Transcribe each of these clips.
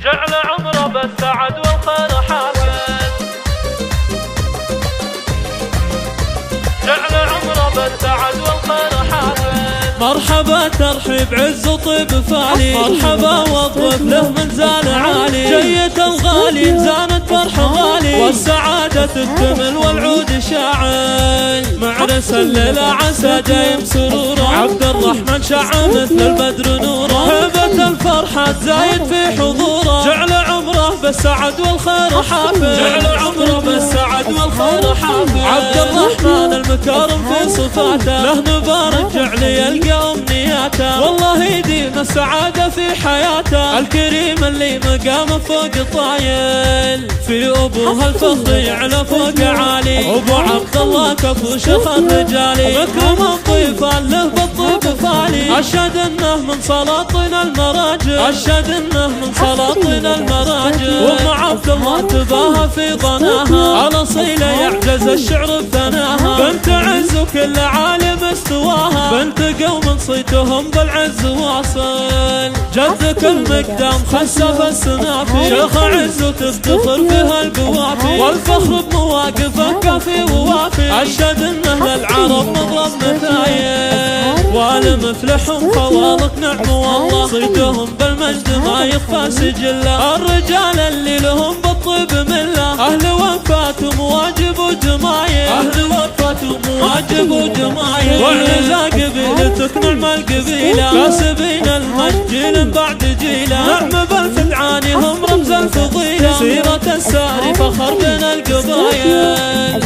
جعل عمره بالسعد والخير حافل، جعل عمره بالسعد والخير حافل. مرحبا ترحيب عز وطيب فالي، مرحبا والضيف له منزال عالي، جيت الغالي زانت فرح غالي، والسعادة تكتمل والعود شاعل، معرس الليلة عسى دايم سروره، عبد الرحمن شع مثل البدر نوره، هبة الفرحة زايد في حضوره، جعل عمره بالسعد والخير حافل، جعل عمره بالسعد والخير حافل. عبد الرحمن المكارم في صفاته، له نبارك جعل يلقى أمنياته، والله يديم السعادة في حياته، الكريم اللي مقامه فوق طايل، في أبوها الفخر يعلى فوق عالي، أبو عبد الله كفو شيخ الرجالي، مكرم الضيفان له بالطيب فالي، أشهد إنه من سلاطين المراجل، أشهد إنه من سلاطين المراجل، وأم عبد الله تباهى في ظناها، الأصيلة يعجز الشعر بثناها، بنت عز وكل عالم استواها، بنت قوم صيتهم بالعز واصل، جدك المقدام خسف السنافي، شيخ عز وتفتخر فيها القوافي، والفخر بمواقفه كافي ووافي، أشهد إنه للعرب مضرب مثايل، والمفلحهم خوالق نعم والله، صيتهم بالمجد ما يخفى سجله، الرجال اللي لهم بالطيب مله، أهل وفاتهم واجب وجمايل، أهل وفاتهم واجب وجمايل، وعزا قبيلتك نعم القبيلة، كاسبين المجيل بعد جيله، نعم بالفدعاني هم رمز الفضيلة، سيرة الساري فخر بين القبايل.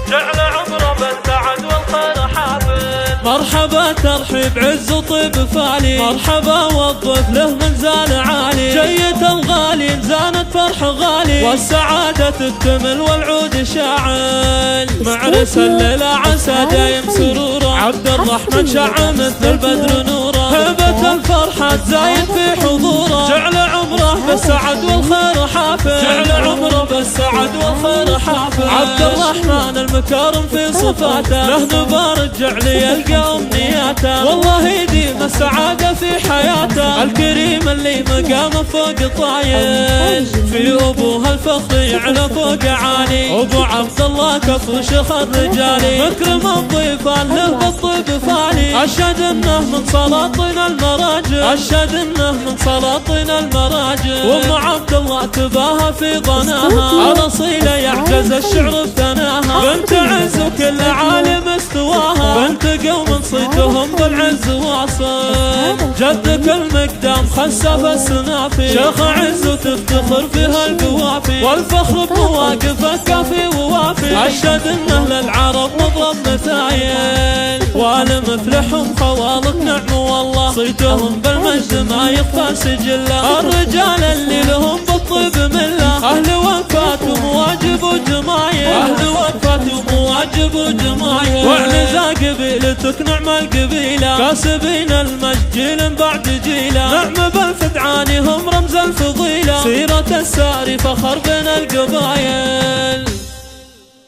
جعل عمره بالسعد والخير حافل، مرحبا ترحيب عز وطيب فالي، مرحبا والضيف له منزال عالي، جيت الغالي زانت فرح غالي، والسعادة تكتمل والعود شاعل، معرس الليلة عسى دايم سروره، عبد الرحمن شع مثل البدر نوره، هبة الفرحة زايد في حضوره، جعل عمره بالسعد والخير حافل، جعل عمره بالسعد والخير حافل. عبد الرحمن المكارم في صفاته، له نبارك جعل يلقى أمنياته، والله يديم السعادة في حياته، الكريم اللي مقامه فوق طايل، في أبوها الفخر يعلى فوق عالي، أبو عبد الله كفو شيخ الرجالي، مكرم الضيفان له بالطيب فالي، أشهد إنه من سلاطين المراجل، أشهد إنه من سلاطين المراجل، وأم عبد الله تباهى في ظناها، الأصيلة يعجز الشعر بثناها، بنت عز وكل عالم استواها، بنت قوم صيتهم بالعز واصل، جدك المقدام خسف السنافي، شيخ عز وتفتخر فيها القوافي، والفخر بمواقفه كافي ووافي، أشهد إنه للعرب مضرب مثايل، والمفلحهم خوالق نعم والله، صيتهم بالمجد ما يخفى سجله، الرجال اللي لهم بالطيب مله، أهل وفاتهم واجب وجمايل، أهل وفاتهم واجب وجمايل، وعنزا قبيلتك نعم القبيلة، كاسبين المجيل بعد جيله، نعم بالفدعاني هم رمز الفضيلة، سيرة الساري فخر بين القبايل.